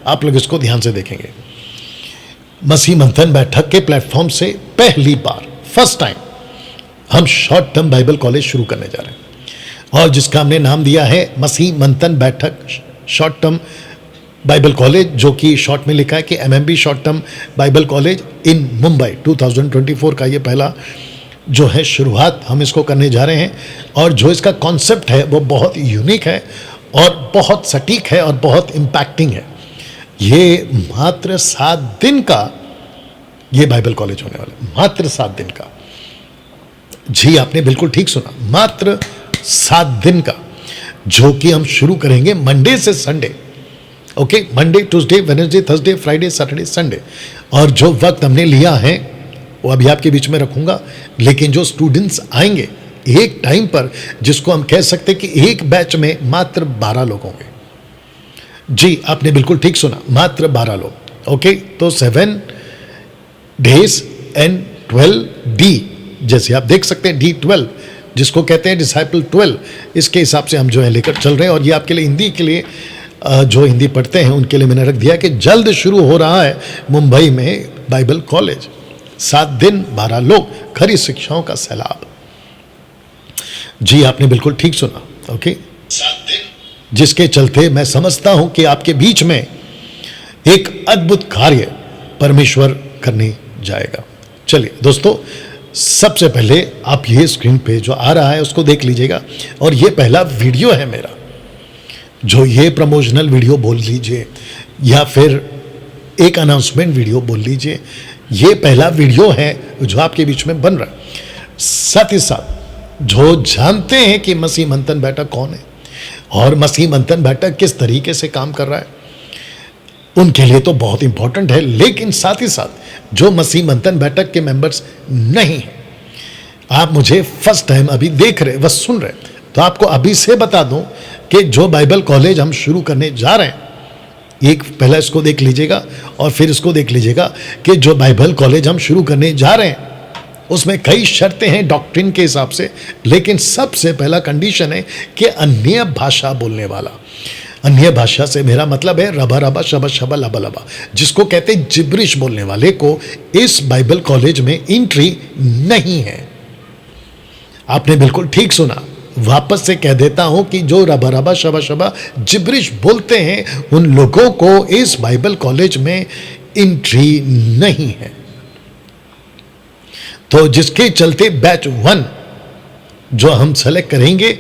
आप लोग इसको ध्यान से देखेंगे। मसीह मंथन बैठक के प्लेटफॉर्म से पहली बार, फर्स्ट टाइम, हम शॉर्ट टर्म बाइबल कॉलेज शुरू करने जा रहे हैं, और जिसका हमने नाम दिया है मसीह मंथन बैठक शॉर्ट टर्म बाइबल कॉलेज, जो कि शॉर्ट में लिखा है कि MMB short term Bible college in Mumbai. 2024 का ये पहला जो है शुरुआत हम इसको करने जा रहे हैं, और जो इसका कॉन्सेप्ट है वो बहुत यूनिक है और बहुत सटीक है और बहुत इम्पैक्टिंग है। ये मात्र 7 दिन का ये बाइबल कॉलेज होने वाला है, मात्र 7 दिन का। जी आपने बिल्कुल ठीक सुना, मात्र 7 दिन का, जो कि हम शुरू करेंगे मंडे से Sunday. Okay, Monday, Tuesday, Wednesday, Thursday, Friday, Saturday, Sunday. और जो वक्त हमने लिया है वो अभी आपके बीच में रखूंगा, लेकिन जो स्टूडेंट्स आएंगे एक टाइम पर, जिसको हम कह सकते हैं कि एक बैच में मात्र 12 लोग होंगे। जी आपने बिल्कुल ठीक सुना, मात्र 12 लोग। ओके, तो 7 days एंड 12 D, जैसे आप देख सकते हैं D12, जिसको कहते हैं डिसाइपल 12, इसके हिसाब से हम जो है लेकर चल रहे हैं। और ये आपके लिए हिंदी के लिए, जो हिंदी पढ़ते हैं उनके लिए मैंने रख दिया कि जल्द शुरू हो रहा है मुंबई में बाइबल कॉलेज। 7 दिन 12 लोग, खरी शिक्षाओं का सैलाब। जी आपने बिल्कुल ठीक सुना। ओके, 7 दिन, जिसके चलते मैं समझता हूं कि आपके बीच में एक अद्भुत कार्य परमेश्वर करने जाएगा। चलिए दोस्तों, सबसे पहले आप ये स्क्रीन पे जो आ रहा है उसको देख लीजिएगा, और ये पहला वीडियो है मेरा, जो ये प्रमोशनल वीडियो बोल लीजिए या फिर एक अनाउंसमेंट वीडियो बोल लीजिए, ये पहला वीडियो है जो आपके बीच में बन रहा है। साथ ही साथ जो जानते हैं कि मसीह मंथन बैठक कौन है और मसीह मंथन बैठक किस तरीके से काम कर रहा है, उनके लिए तो बहुत इंपॉर्टेंट है। लेकिन साथ ही साथ जो मसीह मंथन बैठक के मेंबर्स नहीं हैं, आप मुझे फर्स्ट टाइम अभी देख रहे, बस सुन रहे, तो आपको अभी से बता दूं कि जो बाइबल कॉलेज हम शुरू करने जा रहे हैं, एक पहला इसको देख लीजिएगा और फिर इसको देख लीजिएगा कि जो बाइबल कॉलेज हम शुरू करने जा रहे हैं उसमें कई शर्तें हैं डॉक्ट्रिन के हिसाब से। लेकिन सबसे पहला कंडीशन है कि अन्य भाषा बोलने वाला, अन्य भाषा से मेरा मतलब है रबा रबा शबा शबा लबा लबा, जिसको कहते हैं जिब्रिश बोलने वाले को इस बाइबल कॉलेज में एंट्री नहीं है। आपने बिल्कुल ठीक सुना, वापस से कह देता हूं कि जो रबा रबा शबा शबा जिब्रिश बोलते हैं उन लोगों को इस बाइबल कॉलेज में एंट्री नहीं है। तो जिसके चलते बैच 1 जो हम सेलेक्ट करेंगे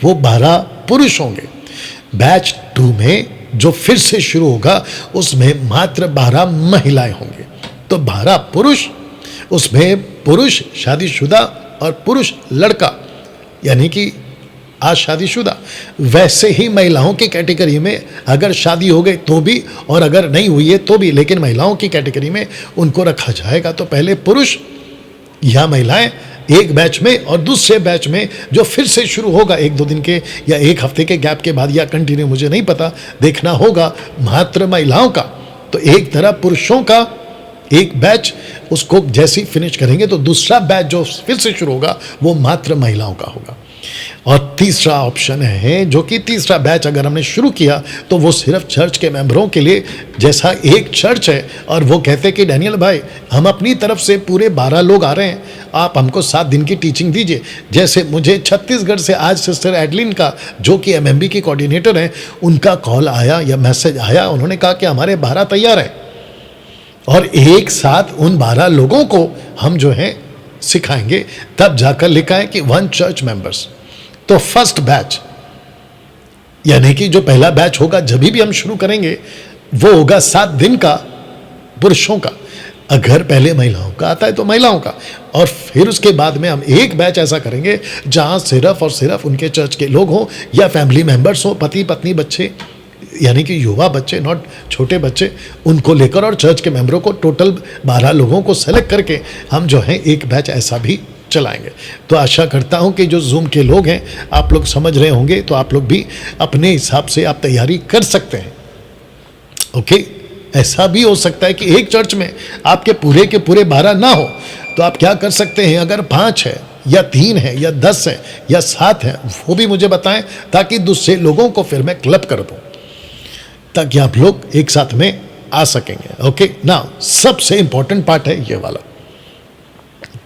वो 12 पुरुष होंगे। बैच 2 में जो फिर से शुरू होगा उसमें मात्र 12 महिलाएं होंगे। तो 12 पुरुष, उसमें पुरुष शादीशुदा और पुरुष लड़का, यानी कि आज शादीशुदा। वैसे ही महिलाओं की कैटेगरी में अगर शादी हो गई तो भी, और अगर नहीं हुई है तो भी, लेकिन महिलाओं की कैटेगरी में उनको रखा जाएगा। तो पहले पुरुष या महिलाएं एक बैच में, और दूसरे बैच में जो फिर से शुरू होगा 1-2 दिन के या 1 हफ्ते के गैप के बाद या कंटिन्यू, मुझे नहीं पता, देखना होगा, मात्र महिलाओं का। तो एक तरफ पुरुषों का एक बैच, उसको जैसे ही फिनिश करेंगे तो दूसरा बैच जो फिर से शुरू होगा वो मात्र महिलाओं का होगा। और तीसरा ऑप्शन है, जो कि तीसरा बैच अगर हमने शुरू किया तो वो सिर्फ चर्च के मेंबरों के लिए, जैसा एक चर्च है और वो कहते हैं कि डैनियल भाई हम अपनी तरफ से पूरे 12 लोग आ रहे हैं, आप हमको 7 दिन की टीचिंग दीजिए। जैसे मुझे छत्तीसगढ़ से आज सिस्टर एडलिन का, जो कि MMB की कोऑर्डिनेटर हैं, उनका कॉल आया या मैसेज आया, उन्होंने कहा कि हमारे 12 तैयार हैं और एक साथ उन 12 लोगों को हम जो है सिखाएंगे। तब जाकर लिखा है कि 1 चर्च मेंबर्स। तो फर्स्ट बैच, यानी कि जो पहला बैच होगा जब भी हम शुरू करेंगे वो होगा 7 दिन का पुरुषों का। अगर पहले महिलाओं का आता है तो महिलाओं का, और फिर उसके बाद में हम एक बैच ऐसा करेंगे जहां सिर्फ और सिर्फ उनके चर्च के लोग हों या फैमिली मेंबर्स हों, पति पत्नी बच्चे, यानी कि युवा बच्चे, नॉट छोटे बच्चे, उनको लेकर, और चर्च के मेंबरों को, टोटल 12 लोगों को सेलेक्ट करके हम जो है एक बैच ऐसा भी चलाएंगे। तो आशा करता हूं कि जो जूम के लोग हैं आप लोग समझ रहे होंगे, तो आप लोग भी अपने हिसाब से आप तैयारी कर सकते हैं। ओके, ऐसा भी हो सकता है कि एक चर्च में आपके पूरे के पूरे 12 ना हो, तो आप क्या कर सकते हैं, अगर 5 है या 3 है या 10 है या 7 है, वो भी मुझे बताएं ताकि दूसरे लोगों को फिर मैं क्लब कर दूं। ताकि आप लोग एक साथ में आ सकेंगे। ओके, नाउ सबसे इंपॉर्टेंट पार्ट है ये वाला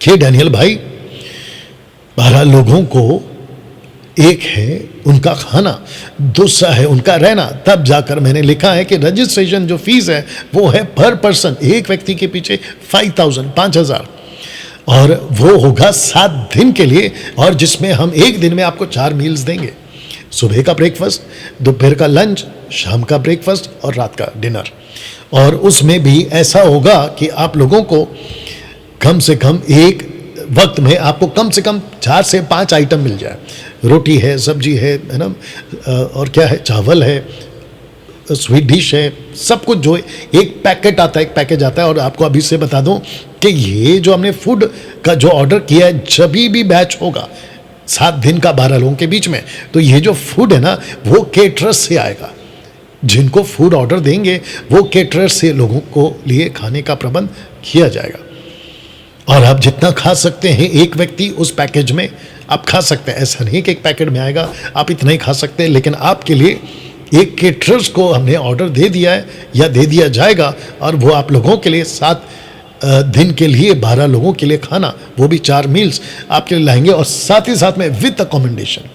कि डैनियल भाई 12 लोगों को एक है उनका खाना, दूसरा है उनका रहना। तब जाकर मैंने लिखा है कि रजिस्ट्रेशन जो फीस है वो है पर पर्सन, एक व्यक्ति के पीछे 5,000 और वो होगा 7 दिन के लिए, और जिसमें हम एक दिन में आपको 4 मील्स देंगे। सुबह का ब्रेकफास्ट, दोपहर का लंच, शाम का ब्रेकफास्ट और रात का डिनर। और उसमें भी ऐसा होगा कि आप लोगों को कम से कम एक वक्त में आपको कम से कम 4 से 5 आइटम मिल जाए। रोटी है, सब्जी है ना, और क्या है, चावल है, स्वीट डिश है, सब कुछ जो एक पैकेट आता है, एक पैकेज आता है। और आपको अभी से बता दूं कि ये जो हमने फूड का जो ऑर्डर किया है, जब भी बैच होगा 7 दिन का 12 लोगों के बीच में, तो ये जो फूड है ना वो केटरर्स से आएगा। जिनको फूड ऑर्डर देंगे वो केटरर्स से लोगों को लिए खाने का प्रबंध किया जाएगा। और आप जितना खा सकते हैं एक व्यक्ति उस पैकेज में आप खा सकते हैं। ऐसा नहीं कि एक पैकेट में आएगा आप इतना ही खा सकते हैं, लेकिन आपके लिए एक केटरर्स को हमने ऑर्डर दे दिया है या दे दिया जाएगा, और वो आप लोगों के लिए 7 दिन के लिए 12 लोगों के लिए खाना, वो भी 4 मील्स आपके लिए लाएंगे। और साथ ही साथ में विद अकोमोडेशन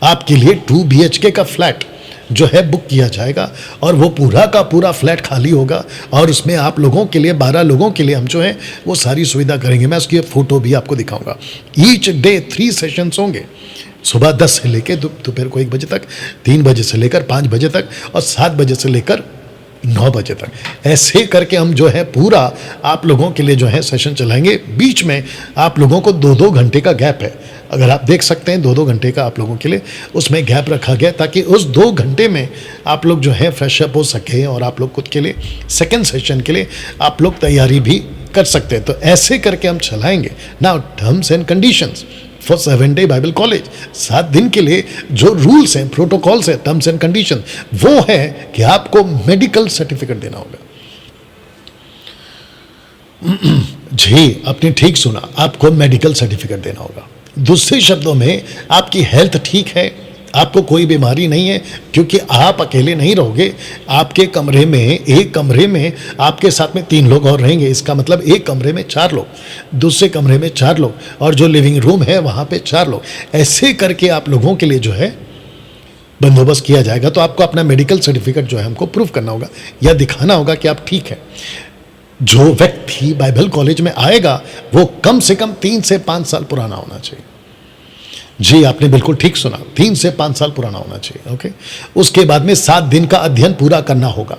आपके लिए 2 BHK का फ्लैट जो है बुक किया जाएगा, और वो पूरा का पूरा फ्लैट खाली होगा। और उसमें आप लोगों के लिए 12 लोगों के लिए हम जो है वो सारी सुविधा करेंगे। मैं उसकी फोटो भी आपको दिखाऊंगा। ईच डे 3 सेशंस होंगे, सुबह 10 से लेकर दोपहर को 1 बजे तक, 3 बजे से लेकर 5 बजे तक, और 7 बजे से लेकर 9 बजे तक। ऐसे करके हम जो है पूरा आप लोगों के लिए जो है सेशन चलाएंगे। बीच में आप लोगों को 2-2 घंटे का गैप है, अगर आप देख सकते हैं 2-2 घंटे का आप लोगों के लिए उसमें गैप रखा गया, ताकि उस 2 घंटे में आप लोग जो है फ्रेश अप हो सके और आप लोग खुद के लिए सेकेंड सेशन के लिए आप लोग तैयारी भी कर सकते हैं। तो ऐसे करके हम चलाएंगे। Now terms and conditions for 7 day Bible college, 7 दिन के लिए जो रूल्स हैं, प्रोटोकॉल्स हैं, टर्म्स एंड कंडीशन, वो है कि आपको मेडिकल सर्टिफिकेट देना होगा। जी, आपने ठीक सुना, आपको मेडिकल सर्टिफिकेट देना होगा। दूसरे शब्दों में आपकी हेल्थ ठीक है, आपको कोई बीमारी नहीं है, क्योंकि आप अकेले नहीं रहोगे। आपके कमरे में, एक कमरे में आपके साथ में 3 लोग और रहेंगे। इसका मतलब एक कमरे में 4 लोग, दूसरे कमरे में 4 लोग, और जो लिविंग रूम है वहाँ पे 4 लोग। ऐसे करके आप लोगों के लिए जो है बंदोबस्त किया जाएगा। तो आपको अपना मेडिकल सर्टिफिकेट जो है हमको प्रूफ करना होगा या दिखाना होगा कि आप ठीक है। जो व्यक्ति बाइबल कॉलेज में आएगा वो कम से कम 3 से 5 साल पुराना होना चाहिए। जी, आपने बिल्कुल ठीक सुना, 3 से 5 साल पुराना होना चाहिए। ओके, उसके बाद में 7 दिन का अध्ययन पूरा करना होगा।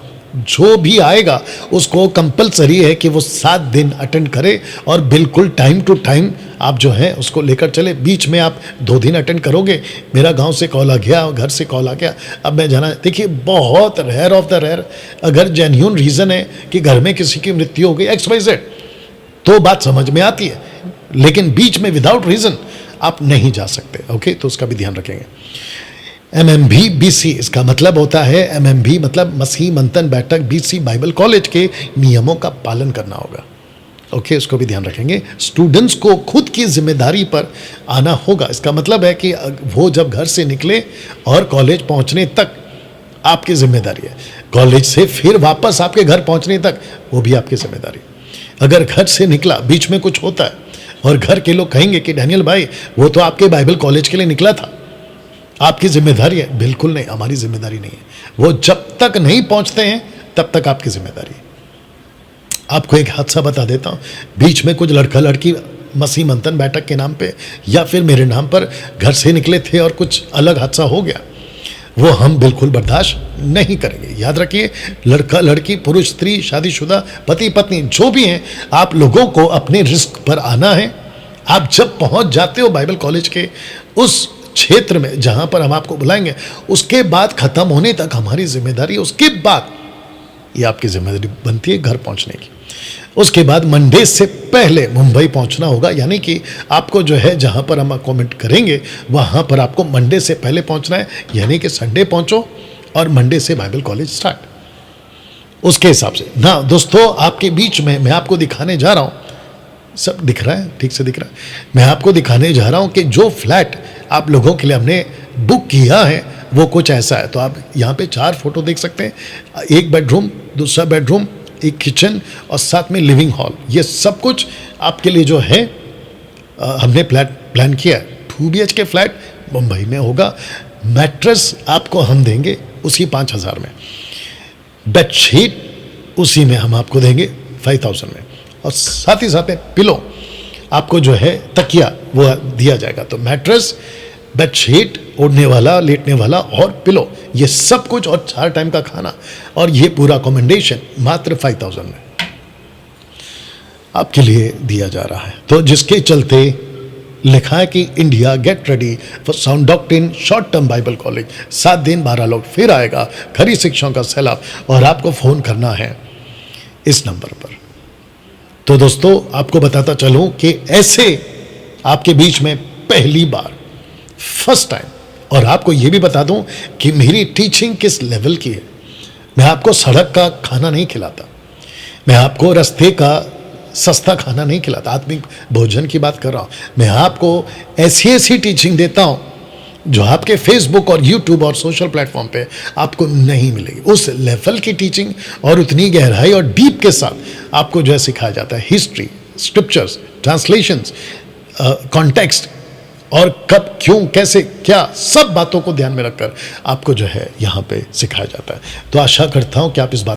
जो भी आएगा उसको कंपलसरी है कि वो 7 दिन अटेंड करे, और बिल्कुल टाइम टू टाइम आप जो है उसको लेकर चले। बीच में आप 2 दिन अटेंड करोगे, मेरा गांव से कॉल आ गया, घर से कॉल आ गया, अब मैं जाना। देखिए, बहुत रेयर ऑफ द रेयर अगर जेन्युइन रीज़न है कि घर में किसी की मृत्यु हो गई XYZ, तो बात समझ में आती है, लेकिन बीच में विदाउट रीज़न आप नहीं जा सकते। ओके, तो उसका भी ध्यान रखेंगे। MMB BC, इसका मतलब होता है MMB मतलब मसीह मंथन बैठक BC बाइबल कॉलेज के नियमों का पालन करना होगा। ओके, उसको भी ध्यान रखेंगे। स्टूडेंट्स को खुद की जिम्मेदारी पर आना होगा। इसका मतलब है कि वो जब घर से निकले और कॉलेज पहुंचने तक आपकी जिम्मेदारी है। कॉलेज से फिर वापस आपके घर पहुंचने तक वो भी आपकी जिम्मेदारी। अगर घर से निकला, बीच में कुछ होता है और घर के लोग कहेंगे कि डैनियल भाई वो तो आपके बाइबल कॉलेज के लिए निकला था, आपकी जिम्मेदारी है। बिल्कुल नहीं, हमारी जिम्मेदारी नहीं है। वो जब तक नहीं पहुंचते हैं तब तक आपकी जिम्मेदारी है। आपको एक हादसा बता देता हूं। बीच में कुछ लड़का लड़की मसीह मंथन बैठक के नाम पे या फिर मेरे नाम पर घर से निकले थे और कुछ अलग हादसा हो गया, वो हम बिल्कुल बर्दाश्त नहीं करेंगे। याद रखिए, लड़का लड़की, पुरुष स्त्री, शादीशुदा, पति पत्नी, जो भी हैं, आप लोगों को अपने रिस्क पर आना है। आप जब पहुंच जाते हो बाइबल कॉलेज के उस क्षेत्र में जहां पर हम आपको बुलाएंगे, उसके बाद खत्म होने तक हमारी जिम्मेदारी, उसके बाद ये आपकी जिम्मेदारी बनती है घर पहुंचने की। उसके बाद मंडे से पहले मुंबई पहुंचना होगा, यानी कि आपको जो है जहां पर हम कमेंट करेंगे वहां पर आपको मंडे से पहले पहुंचना है, यानी कि संडे पहुंचो और मंडे से बाइबल कॉलेज स्टार्ट। उसके हिसाब से ना दोस्तों, आपके बीच में मैं आपको दिखाने जा रहा हूं, सब दिख रहा है, ठीक से दिख रहा है, मैं आपको दिखाने जा रहा हूं कि जो फ्लैट आप लोगों के लिए हमने बुक किया है वो कुछ ऐसा है। तो आप यहाँ पे 4 फोटो देख सकते हैं, एक बेडरूम, दूसरा बेडरूम, एक किचन और साथ में लिविंग हॉल। ये सब कुछ आपके लिए जो है हमने प्लान किया है। 2 BHK फ्लैट मुंबई में होगा। मैट्रेस आपको हम देंगे उसी 5,000 में, बेडशीट उसी में हम आपको देंगे 5,000 में, और साथ ही साथ में पिलो आपको जो है तकिया वो दिया जाएगा। तो मैट्रेस, बेडशीट, ओढ़ने वाला, लेटने वाला और पिलो, ये सब कुछ और 4 टाइम का खाना और ये पूरा अकोमोडेशन मात्र 5,000 में आपके लिए दिया जा रहा है। तो जिसके चलते लिखा है कि India get ready for sound doctrine short term Bible college. 7 दिन 12 लोग फिर आएगा, खरी शिक्षाओं का सैलाब, और आपको फ़ोन करना है इस नंबर पर। तो दोस्तों आपको बताता चलूं कि ऐसे आपके बीच में पहली बार, फर्स्ट टाइम, और आपको ये भी बता दूं कि मेरी टीचिंग किस लेवल की है। मैं आपको सड़क का खाना नहीं खिलाता, मैं आपको रास्ते का सस्ता खाना नहीं खिलाता, आत्मिक भोजन की बात कर रहा हूँ। मैं आपको ऐसी टीचिंग देता हूँ जो आपके फेसबुक और यूट्यूब और सोशल प्लेटफॉर्म पे आपको नहीं मिलेगी। उस लेवल की टीचिंग और उतनी गहराई और डीप के साथ आपको जो है सिखाया जाता है। हिस्ट्री, स्क्रिप्चर्स, ट्रांसलेशंस, कॉन्टेक्स्ट और कब, क्यों, कैसे, क्या, सब बातों को ध्यान में रखकर आपको जो है यहाँ पे सिखाया जाता है। तो आशा करता हूँ कि आप इस बात